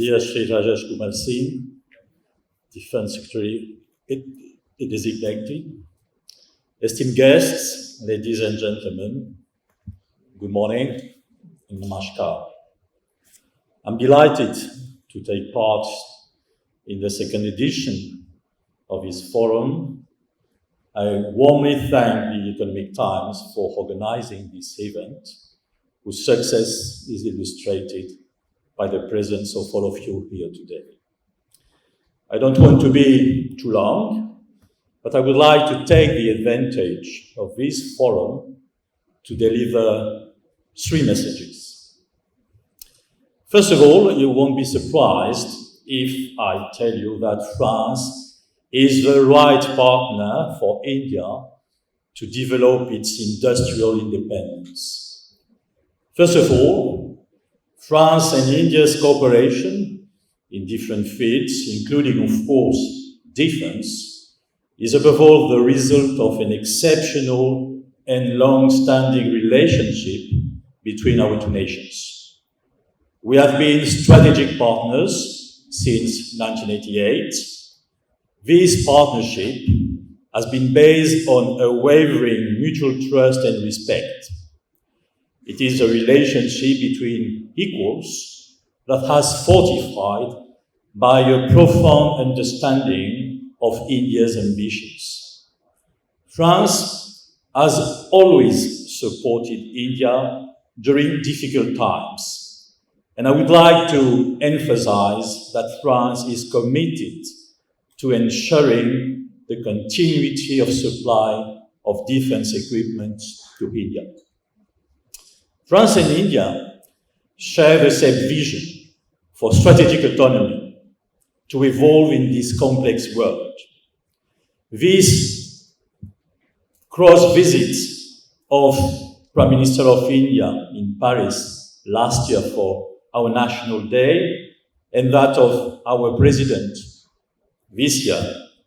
dear Shri Rajesh Kumar Singh, Defense Secretary designated, esteemed guests, ladies and gentlemen, good morning and namaskar. I'm delighted to take part in the second edition of this forum. I warmly thank the Economic Times for organizing this event, whose success is illustrated by the presence of all of you here today. I don't want to be too long, but I would like to take the advantage of this forum to deliver three messages. First of all, you won't be surprised if I tell you that France is the right partner for India to develop its industrial independence. First of all, France and India's cooperation in different fields, including, of course, defense, is above all the result of an exceptional and long-standing relationship between our two nations. We have been strategic partners since 1988. This partnership has been based on a wavering mutual trust and respect. It is a relationship between equals that has fortified by a profound understanding of India's ambitions. France has always supported India during difficult times, and I would like to emphasize that France is committed to ensuring the continuity of supply of defense equipment to India. France and India share the same vision for strategic autonomy to evolve in this complex world. This cross-visit of Prime Minister of India in Paris last year for our National Day, and that of our President this year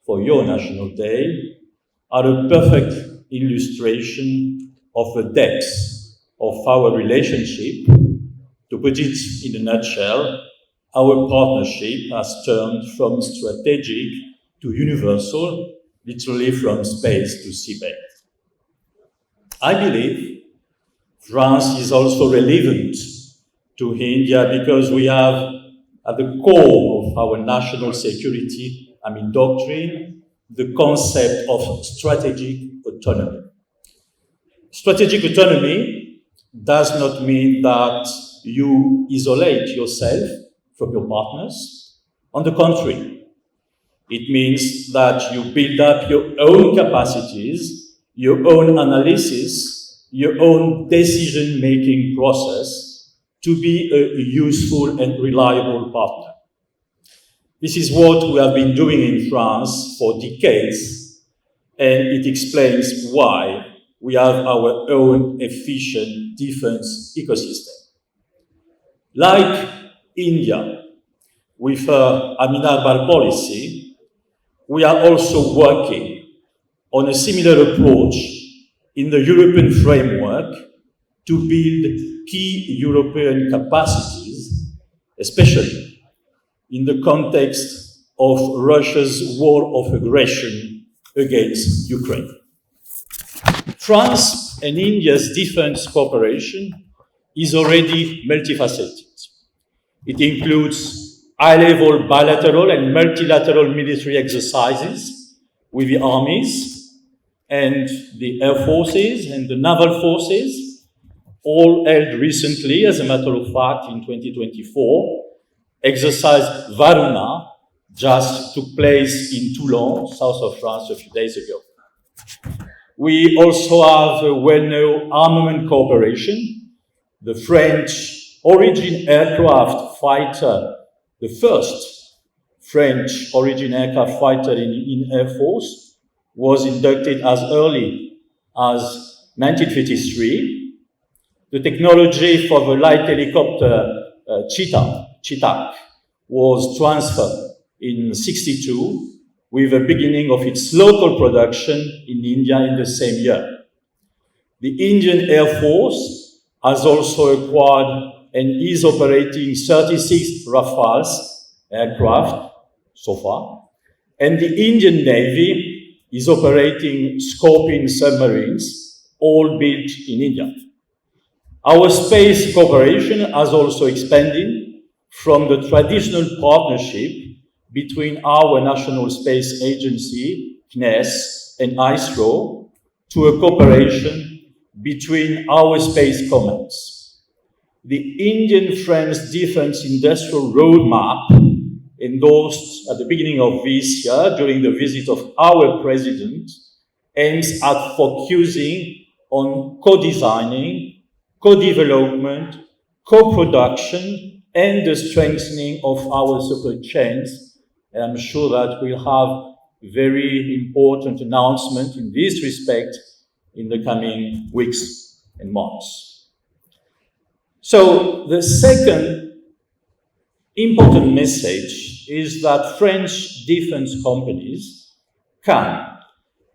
for your National Day, are a perfect illustration of the depth of our relationship. To put it in a nutshell, our partnership has turned from strategic to universal, literally from space to seabed. I believe France is also relevant to India because we have at the core of our national security, doctrine, the concept of strategic autonomy. Strategic autonomy does not mean that you isolate yourself from your partners. On the contrary, it means that you build up your own capacities, your own analysis, your own decision-making process to be a useful and reliable partner. This is what we have been doing in France for decades, and it explains why we have our own efficient defense ecosystem. Like India, with her Aminarbal policy, we are also working on a similar approach in the European framework to build key European capacities, especially in the context of Russia's war of aggression against Ukraine. France and India's defense cooperation is already multifaceted. It includes high-level bilateral and multilateral military exercises with the armies and the air forces and the naval forces, all held recently, as a matter of fact, in 2024. Exercise Varuna just took place in Toulon, south of France, a few days ago. We also have a well-known armament cooperation. The French origin aircraft fighter, the first French origin aircraft fighter in Air Force, was inducted as early as 1953. The technology for the light helicopter Cheetah was transferred in 1962, with the beginning of its local production in India in the same year. The Indian Air Force has also acquired and is operating 36 Rafales aircraft so far, and the Indian Navy is operating Scorpion submarines, all built in India. Our space cooperation has also expanded from the traditional partnership between our National Space Agency, CNES, and ISRO, to a cooperation between our space commands. The Indian-French Defense Industrial Roadmap, endorsed at the beginning of this year during the visit of our president, aims at focusing on co-designing, co-development, co-production, and the strengthening of our supply chains. And I'm sure that we'll have very important announcement in this respect in the coming weeks and months. So the second important message is that French defense companies can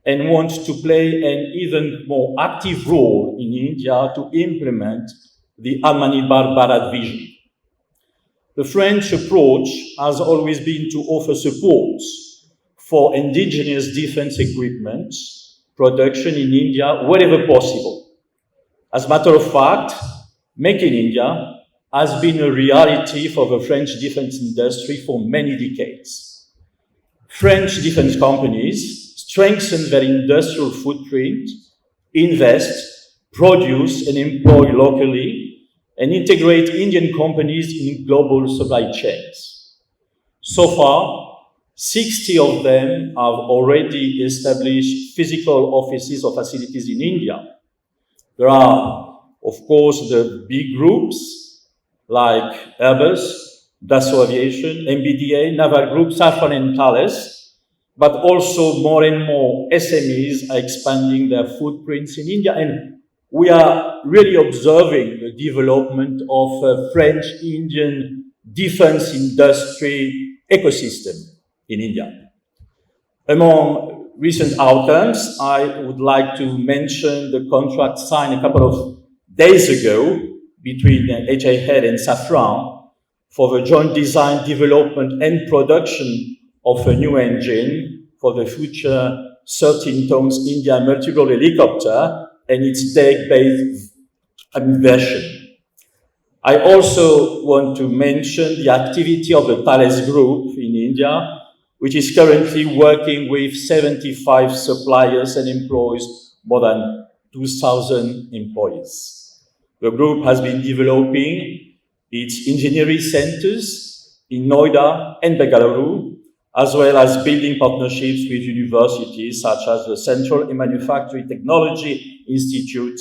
and want to play an even more active role in India to implement the Atmanirbhar Bharat vision. The French approach has always been to offer support for indigenous defense equipment production in India wherever possible. As a matter of fact, Make in India has been a reality for the French defense industry for many decades. French defense companies strengthen their industrial footprint, invest, produce, and employ locally, and integrate Indian companies in global supply chains. So far, 60 of them have already established physical offices or facilities in India. There are, of course, the big groups like Airbus, Dassault Aviation, MBDA, Naval Group, Safran, and Thales, but also more and more SMEs are expanding their footprints in India, and we are really observing the development of a French-Indian defense industry ecosystem in India. Among recent outcomes, I would like to mention the contract signed a couple of days ago between HI Head and Safran for the joint design, development, and production of a new engine for the future 13 tons India multi-role helicopter and its deck-based version. I also want to mention the activity of the Thales Group in India, which is currently working with 75 suppliers and employs more than 2,000 employees. The group has been developing its engineering centers in Noida and Bengaluru, as well as building partnerships with universities such as the Central Manufacturing Technology Institute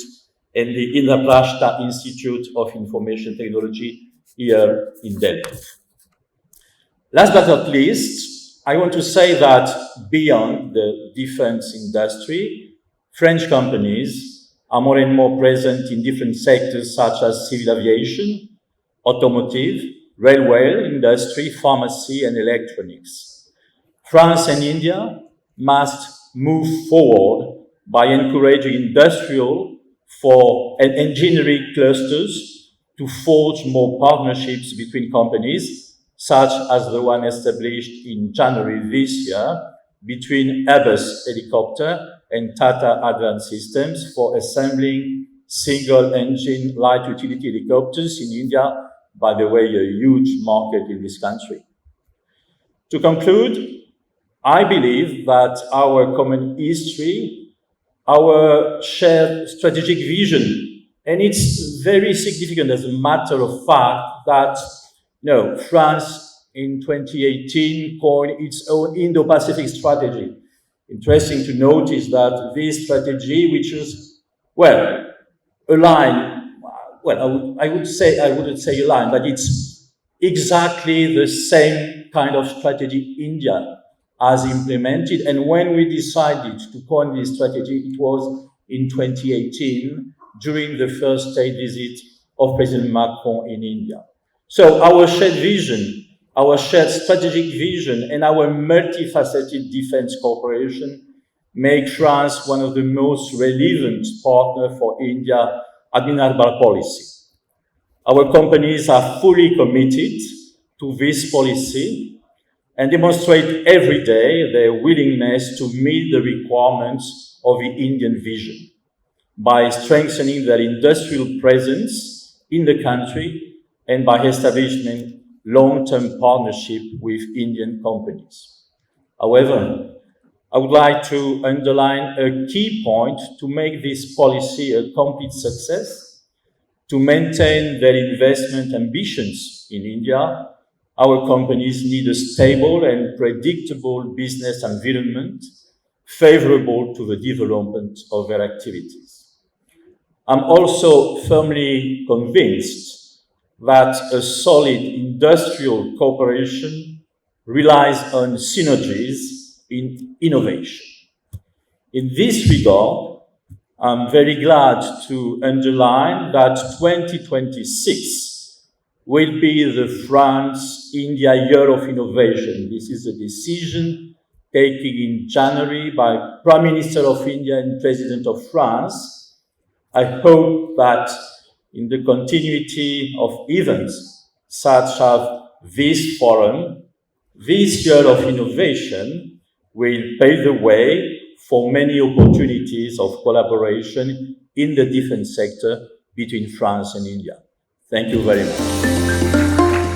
and the Indraprastha Institute of Information Technology here in Delhi. Last but not least, I want to say that beyond the defense industry, French companies are more and more present in different sectors such as civil aviation, automotive, railway industry, pharmacy, and electronics. France and India must move forward by encouraging industrial and engineering clusters to forge more partnerships between companies, such as the one established in January this year between Airbus Helicopter and Tata Advanced Systems for assembling single-engine light utility helicopters in India, by the way, a huge market in this country. To conclude, I believe that our common history, our shared strategic vision, and it's very significant as a matter of fact that France in 2018 coined its own Indo-Pacific strategy. Interesting to notice that this strategy, which is, aligned, I wouldn't say aligned, but it's exactly the same kind of strategy India has implemented. And when we decided to coin this strategy, it was in 2018 during the first state visit of President Macron in India. So our shared vision, our shared strategic vision, and our multifaceted defense cooperation make France one of the most relevant partners for India Atmanirbhar policy. Our companies are fully committed to this policy and demonstrate every day their willingness to meet the requirements of the Indian vision by strengthening their industrial presence in the country and by establishing long-term partnership with Indian companies. However, I would like to underline a key point to make this policy a complete success. To maintain their investment ambitions in India, our companies need a stable and predictable business environment favorable to the development of their activities. I'm also firmly convinced that a solid industrial cooperation relies on synergies in innovation. In this regard, I'm very glad to underline that 2026 will be the France-India Year of Innovation. This is a decision taken in January by Prime Minister of India and President of France. I hope that in the continuity of events such as this forum, this Year of Innovation will pave the way for many opportunities of collaboration in the defense sector between France and India. Thank you very much.